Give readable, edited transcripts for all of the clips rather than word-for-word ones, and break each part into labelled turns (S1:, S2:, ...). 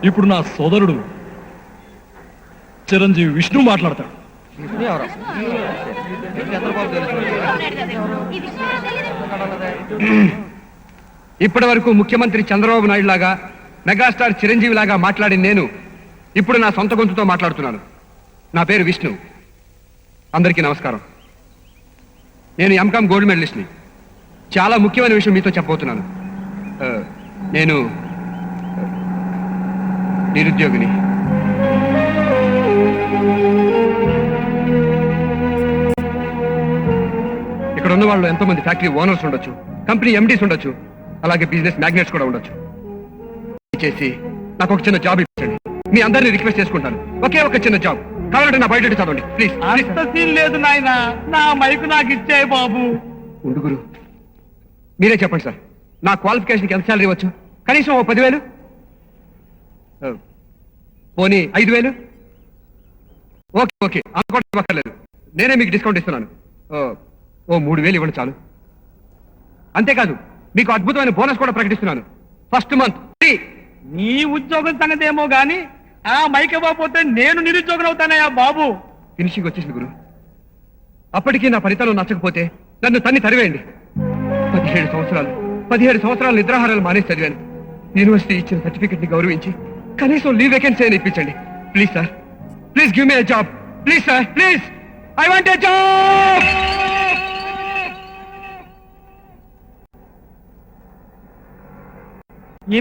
S1: ఇప్పుడు నా సోదరుడు చిరంజీవి విష్ణు మాట్లాడతాడు.
S2: ఇప్పటి వరకు ముఖ్యమంత్రి చంద్రబాబు నాయుడు లాగా, మెగాస్టార్ చిరంజీవి లాగా మాట్లాడి నేను ఇప్పుడు నా సొంత గొంతుతో మాట్లాడుతున్నాను. నా పేరు విష్ణు. అందరికీ నమస్కారం. నేను ఎంకామ్ గోల్డ్ మెడలిస్ట్ని. చాలా ముఖ్యమైన విషయం మీతో చెప్పబోతున్నాను. నేను నిరుద్యోగిని. ఇక్కడ ఉన్న వాళ్ళు ఎంతో మంది ఫ్యాక్టరీ ఓనర్స్ ఉండొచ్చు, కంపెనీ ఎండీస్ ఉండొచ్చు, అలాగే బిజినెస్ మ్యాగ్నెట్స్ కూడా ఉండొచ్చు. చేసి నాకు ఒక చిన్న జాబ్ ఇప్పించండి. మీ అందరినీ రిక్వెస్ట్ చేసుకుంటాను. ఒకే ఒక చిన్న జాబ్ కావాలంటే నా బయట చదవండి ప్లీజ్.
S1: అంత సీన్ లేదు నాయన, నా మైకు నాకు ఇచ్చాయి బాబు.
S2: ఉండుగురు, మీరే చెప్పండి సార్, నా క్వాలిఫికేషన్కి ఎంత శాలరీ ఇవ్వచ్చు? కనీసం ఓ 10,000, పోనీ 5,000. ఓకే ఓకే, అనుకోవడం ఇవ్వక్కర్లేదు, నేనే మీకు డిస్కౌంట్ ఇస్తున్నాను. ఓ 3,000 ఇవ్వండి చాలు. అంతేకాదు, మీకు అద్భుతమైన బోనస్ కూడా ప్రకటిస్తున్నాను. First month free.
S1: నీ ఉద్యోగం సంగతి ఏమో గాని ఆ మైక్ ఇవ్వకపోతే నేను నిరుద్యోగం అవుతానయ్యా బాబు.
S2: ఫినిషింగ్ వచ్చేసింది గురు. అప్పటికీ నా ఫలితాలు నచ్చకపోతే నన్ను తన్ని తరివేయండి. 17 సంవత్సరాలు నిద్రాహారాలు మానేసి చదివాను. యూనివర్సిటీ ఇచ్చిన సర్టిఫికెట్ ని గౌరవించి కనీసం లీవ్ వేకెన్సీ అని ఇప్పించండి please sir. Please give me a job please sir, please. I want a job.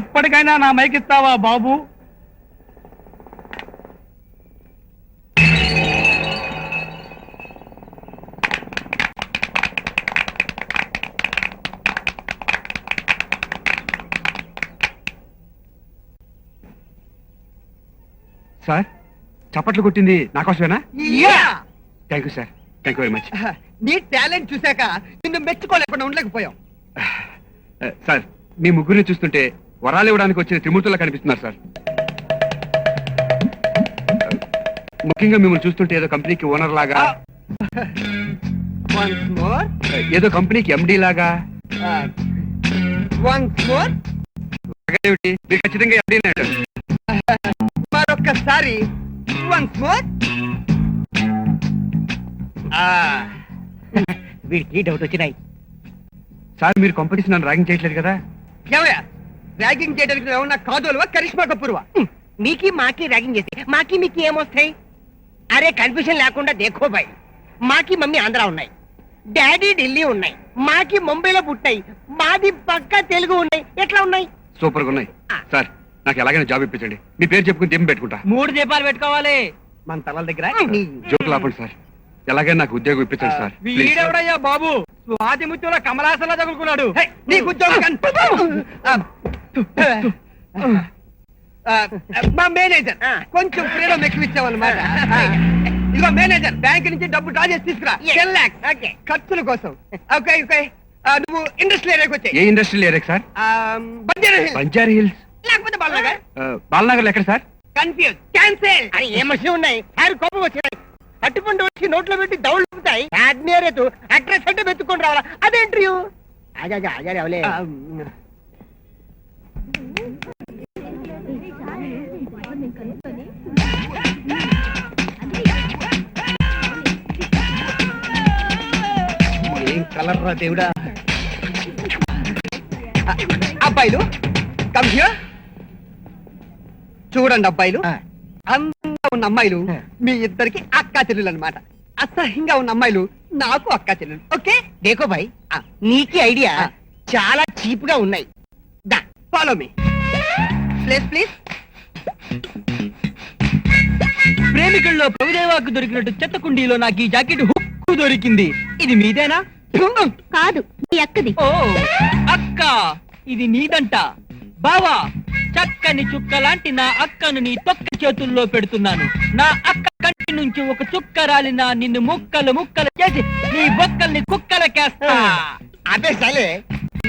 S1: ఇప్పటికైనా నా మైక్ ఇస్తావా బాబు?
S2: సార్, చప్పట్లు కొట్టింది నా కోసమేనా? Thank you sir, thank you very much.
S3: నీ టాలెంట్ చూశాక నిన్ను మెచ్చుకోలేకుండా ఉండలేకపోయాం.
S2: సార్, మీ ముగ్గురిని చూస్తుంటే వరాలు ఇవ్వడానికి వచ్చిన త్రిమూర్తులా కనిపిస్తున్నారు సార్. ముఖ్యంగా మిమ్మల్ని చూస్తుంటే ఏదో కంపెనీకి ఓనర్ లాగా,
S3: వన్స్ మోర్,
S2: ఏదో కంపెనీకి ఎండి లాగా.
S3: వన్స్ మోర్,
S2: ఏమిటి, మీరు ఖచ్చితంగా ఎండి.
S3: మరొక్కసారి వన్స్ మోర్. వీడికి డౌట్ వచ్చినాయి.
S2: సార్, మీరు కాంపిటీషన్ నన్ను ర్యాగింగ్ చేయట్లేదు కదా?
S3: ఏమయ్యా, ర్యాగింగ్ చేయడానికి ఏమన్నా కాదోలువా, కరిష్మా కపూర్వా? మీకి మాకి ర్యాగింగ్ చేసి మాకి మీకు ఏమొస్తాయి? అరే కన్ఫ్యూషన్ లేకుండా దేఖో భాయ్, మాకి మమ్మీ ఆంధ్ర ఉన్నాయి, డాడీ ఢిల్లీ ఉన్నాయి, మాకి ముంబైలో పుట్టాయి, మాది పక్కా తెలుగు ఉన్నాయి. ఎట్లా ఉన్నాయి?
S2: సూపర్ గా ఉన్నాయి. సార్, నాకు ఎలాగైనా జాబ్ ఇప్పించండి. మీ పేరు చెప్పుకుని దీపం పెట్టుకుంటా.
S1: 3 దీపాలు పెట్టుకోవాలి
S3: మన తలల దగ్గర.
S2: జోకులు ఆపండి సార్, ఎలాగైనా నాకు ఉద్యోగం ఇప్పించండి సార్.
S1: వీడెవడయ్యా బాబు? స్వాతి ముత్యంలో కమలాసంలా తగులుకున్నాడు.
S3: నీకు ఉద్యోగం మా మేనేజర్ కొంచెం ఫ్రీడమ్ ఎక్కువ ఇచ్చామన్నమాట. ఇదిగో మేనేజర్, బ్యాంక్ నుంచి డబ్బు డ్రా చేసి తీసుకురా. 10 lakhs ఖర్చుల కోసం. ఓకే ఓకే, నువ్వు ఇండస్ట్రియల్ ఏరియాకి వచ్చాయి.
S2: ఏ industrial area sir? Banjara Hills
S3: లేకపోతే బాలనగర్.
S2: బాలనగర్ ఎక్కడ సార్?
S3: Confuse, cancel. అరే ఏ మనుషులు ఉన్నాయి, సార్ కోపం వచ్చినాయి. అట్టుపండు వచ్చి నోట్లో పెట్టి దౌడుతాయి. అడ్రస్ అంటే వెతుక్కొని రావాలా? అదే ఇంటర్వ్యూ. అవలే ఏం కలర్ రా దేవుడా. అబ్బాయిలు కమ్ హియర్. చూడండి అబ్బాయిలు, అందంగా ఉన్న అమ్మాయిలు మీ ఇద్దరికి అక్కా చెల్లెలు అన్నమాట. అసహ్యంగా ఉన్న అమ్మాయిలు నాకు అక్కా చెల్లెలు. ఓకే దేకో భాయ్, నీకి ఐడియా చాలా చీప్ గా ఉన్నాయి. దా ఫాలో మీ. Please please.
S1: ప్రేమికుల్లో ప్రభుదేవాకు దొరికినట్టు చెత్త కుండీలో నాకు ఈ జాకెట్ హుక్కు దొరికింది. ఇది మీదేనా?
S4: కాదు, మీ అక్కది.
S1: ఓ అక్క, ఇది నీదంట. బావా, చక్కని చుక్క లాంటి నా అక్కను నీ తొక్క చేతుల్లో పెడుతున్నాను. నా అక్క కంటి నుంచి ఒక చుక్క రాలినా నిన్ను ముక్కలు ముక్కలు చేసి నీ బొక్కల్ని కుక్కలకేస్తా.
S3: అదే సలే,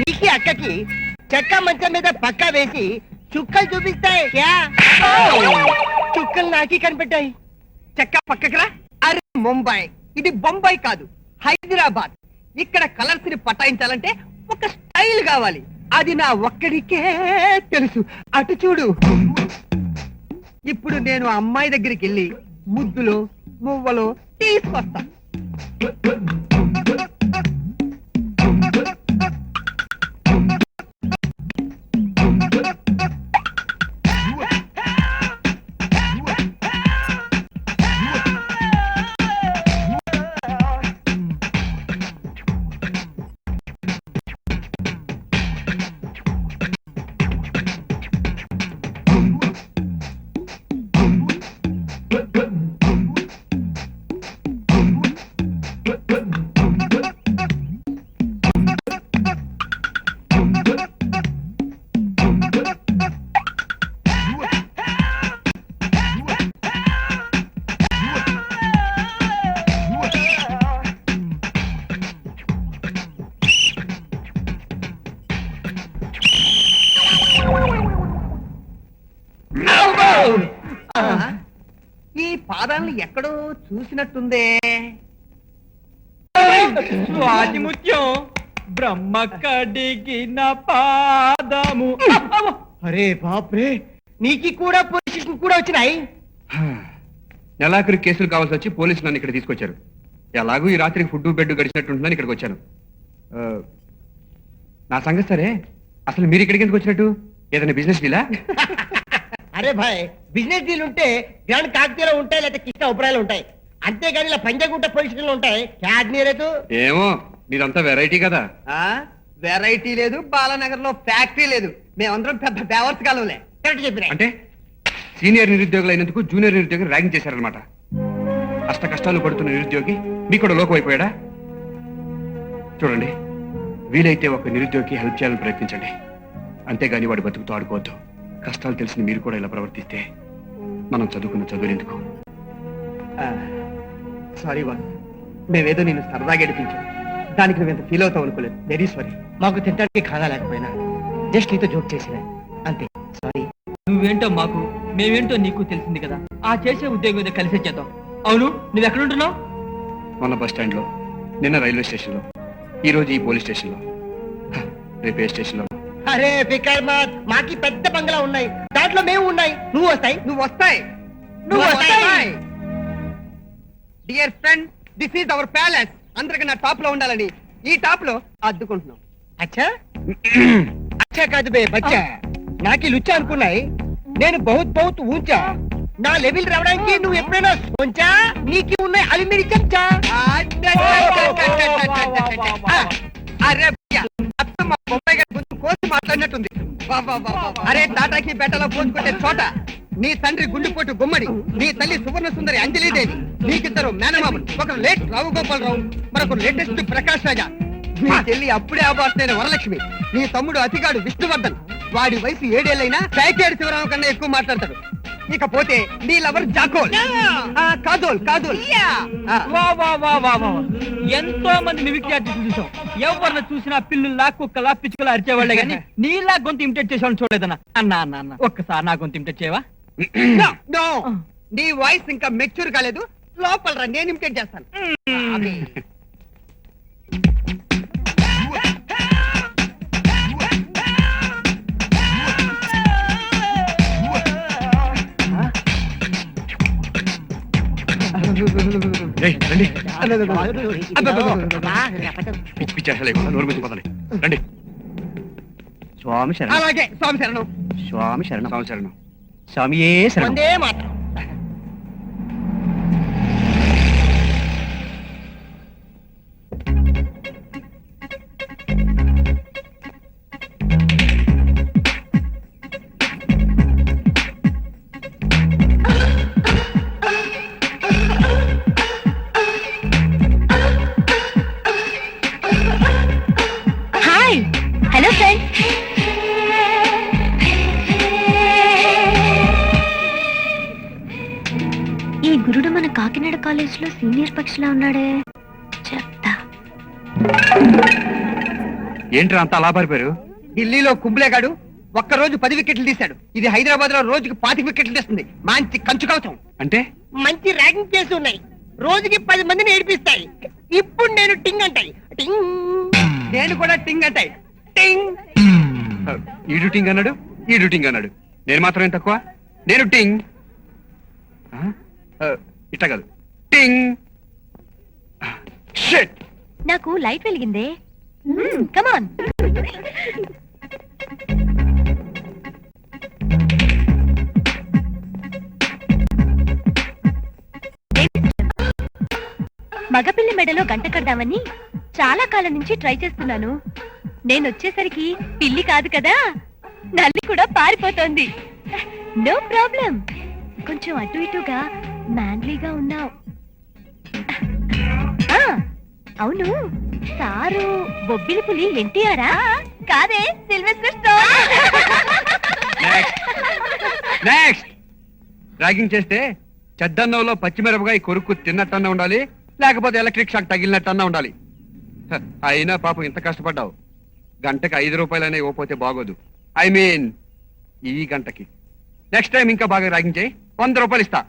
S3: నీకి అక్కకి చెక్క మంచం మీద పక్కా వేసి చుక్కలు చూపిస్తాయి. చుక్కలు నాకి కనిపెట్టాయి. చెక్క పక్కకరా. అరే ముంబై, ఇది బొంబాయి కాదు, హైదరాబాద్. ఇక్కడ కలర్స్ ని పటాయించాలంటే ఒక స్టైల్ కావాలి. అది నా ఒక్కడికే తెలుసు. అటు చూడు. ఇప్పుడు నేను ఆ అమ్మాయి దగ్గరికి వెళ్ళి ముద్దులు మువ్వలు తీసుకొస్తా. ఈ పాదాలను ఎక్కడో చూసినట్టుందే.
S1: స్వాతి ముత్యం బ్రహ్మ కడిగిన పాదము.
S3: అరే బాప్రే, నీకి కూడా పొజిషన్ కూడా వచ్చినాయి.
S2: నెలాఖరు కేసులు కావాల్సి వచ్చి పోలీసులు నన్ను ఇక్కడ తీసుకొచ్చారు. ఎలాగూ ఈ రాత్రికి ఫుడ్ బెడ్ గడిచినట్టుంటుందని ఇక్కడికి వచ్చాను. నా సంగతి సరే, అసలు మీరు ఇక్కడికి ఎందుకు వచ్చినట్టు? ఏదైనా బిజినెస్ డీలా?
S3: అరే భాయ్, బిజినెస్ డీల్ ఉంటే గ్రాండ్ కాకతీయలో ఉంటాయి, లేకపోతే కిష్ట ఉబ్బరాలు ఉంటాయి. అంతేగాని ఇలా పంజాగుట్ట పొజిషన్ లో ఉంటాయి. క్యాడ్నీరేదు
S2: ఏమో, మీరంతా వెరైటీ కదా.
S3: వెరైటీ లేదు, బాలానగర్ లో ఫ్యాక్టరీ లేదు. మేమందరం పెద్ద బేవర్స్ కాలంలే. కరెక్ట్ చెప్పిన.
S2: అంటే సీనియర్ నిరుద్యోగులు అయినందుకు జూనియర్ నిరుద్యోగి ర్యాగింగ్ చేశారనమాట. అష్ట కష్టాలు పడుతున్న నిరుద్యోగి మీకు కూడా లోకం అయిపోయాడా? చూడండి, వీలైతే ఒక నిరుద్యోగికి హెల్ప్ చేయాలని ప్రయత్నించండి. అంతేగాని వాడి బతుకుతో ఆడుకోవద్దు. కష్టాలు తెలిసిన మీరు కూడా ఇలా ప్రవర్తిస్తే మనం చదువుకున్న చదువులు ఎందుకు?
S3: సారీ వా, మేమేదో నేను సరదాగా గడిపించాం. దానికి నువ్వు ఎంత ఫీల్ అవుతావు అనుకోలేదు. Very sorry. మాకు తినడానికి ఖానా లేకపోయినా జస్ట్ నీతో జోక్ చేసిన అంతే. సారీ.
S1: నువ్వేంటో మాకు, మేమేంటో నీకు తెలిసింది కదా. ఆ చేసే ఉద్యోగం ఏదో కలిసే చేద్దాం. అవును, నువ్వు ఎక్కడుంటున్నావు?
S2: మొన్న బస్ స్టాండ్ లో, నిన్న రైల్వే స్టేషన్ లో, ఈ రోజు ఈ పోలీస్ స్టేషన్ లో, రేపు ఏ స్టేషన్ లో.
S3: అరే ఫికర్ మత్, మాకి పెద్ద బంగ్లా ఉన్నాయి, దాంట్లో మేము ఉన్నాయి. నువ్వు వస్తాయి, నువ్వు వస్తాయి, నువ్వు వస్తాయి. Dear friend, this is our palace. అందరికన్నా టాప్ లో ఉండాలని ఈ టాప్ లో అద్దుకుంటున్నాం. అచ్చా అచ్చా కాదు బే బచ్చా, నాకి లుచ్చా అనుకున్నాయి. నేను బహుత్ బహుత్ ఊంచా. నా లెవెల్ రావడానికి నువ్వు ఎప్పుడైనా సోంచా? నీకి ఉన్నాయి అవి మీరు చెంచా. అరే మా బొమ్మాయి గారి గురించి కోసి మాట్లాడినట్టుంది. అరే టాటాకి బెట్టలో పోసుకుంటే చోట నీ తండ్రి గుండెపోటు గుమ్మడి, నీ తల్లి సువర్ణ సుందరి అంజలిదేవి, నీకిద్దరు మేనమామలు. ఒకరు లేట్ రావు గోపాలరావు, మరొకరు లేటెస్ట్ ప్రకాష్ రాజా. నీ చెల్లి అప్పుడే అబార్ట్ అయిన వరలక్ష్మి, నీ తమ్ముడు అతిగాడు విష్ణువర్ధన్. వాడి వయసు 7 ఏళ్ళైనా సైకేడు శివరామ కన్నా ఎక్కువ మాట్లాడతాడు. ఇకపోతే నీ లవర్ జాకోల్, కాజోల్ కాజోల్.
S1: వా వా వా వా వా, ఎంతో మంది మిమిక్రీ ఆర్టిస్టులు చూసాం. ఎవరిని చూసినా పిల్లుల్లా కుక్కలా పిచ్చుకలా అరిచేవాళ్లే గానీ నీలా గొంతు ఇమిటేట్ చేసేవాళ్ళని చూడలేదన్నా. అన్నా అన్న అన్న ఒక్కసారి నా గొంతు ఇమిటేట్ చేయవా?
S3: నీ వాయిస్ ఇంకా మెచ్యూర్ కాలేదు. లోపల రా, నేను ఇమిటేట్ చేస్తాను.
S2: ఏయ్, రండి. పిచ్చి అసలు లేకుండా నోరు మీద పోతాలి. రండి.
S5: స్వామి శరణం.
S3: అలాగే స్వామి శరణం.
S5: స్వామి శరణం.
S2: స్వామి శరణం.
S5: స్వామియే శరణం.
S3: వందే మాత్రం.
S4: Hi, hello friend. ఈ గురుడు మన కాకినాడ కాలేజ్ లో సీనియర్ పక్షిలా ఉన్నాడే. చెప్తా.
S2: ఏంట్రా అంతా అలా పారిపోయారు?
S3: ఢిల్లీలో కుంబ్లేగాడు ఒక్కరోజు 10 వికెట్లు తీశాడు. ఇది హైదరాబాద్ లో రోజుకి 25 వికెట్లు తీస్తుంది. మంచి కంచు కవచం.
S2: అంటే
S3: మంచి ర్యాగింగ్ కేసు ఉన్నాయి. రోజుకి 10 మందిని ఏడిపిస్తాయి. ఇప్పుడు నేను టింగ్ అంటాయి. టింగ్. నేను కూడా టింగ్ అంటాయి. టింగ్.
S2: ఈ డ్యూటింగ్ అన్నాడు, ఈ డ్యూటింగ్ అన్నాడు. నేను మాత్రం ఏం తక్కువ? నేను టింగ్, ఇట్లా కాదు. టింగ్. షిట్.
S4: నాకు లైట్ వెలిగిందే కమాన్. మగపిల్లి మెడలో గంట కడదామని చాలా కాలం నుంచి ట్రై చేస్తున్నాను. నేను వచ్చేసరికి పిల్లి కాదు కదా, నల్లి కూడా పారిపోతోంది. నో ప్రాబ్లం, కొంచెం అటు ఇటుగా మ్యాన్లీగా ఉన్నావు. అవును, సారు బొబ్బిలి పులి ఎన్టీఆరా? కాదే, సిల్వెస్టర్ స్టోన్.
S2: నెక్స్ట్. ర్యాగింగ్ చేస్తే చెద్దన్నంలో పచ్చిమిరపకాయ కొరుక్కు తిన్నట్టన్నా ఉండాలి, లేకపోతే ఎలక్ట్రిక్ షాక్ తగిలినట్టన్నా ఉండాలి. అయినా పాపం ఇంత కష్టపడ్డావు, గంటకి 5 రూపాయలైనా ఇవ్వకపోతే బాగోదు. ఐ మీన్ ఈ గంటకి. నెక్స్ట్ టైం ఇంకా బాగా ర్యాగింగ్ చేయి, 100 రూపాయలు ఇస్తా.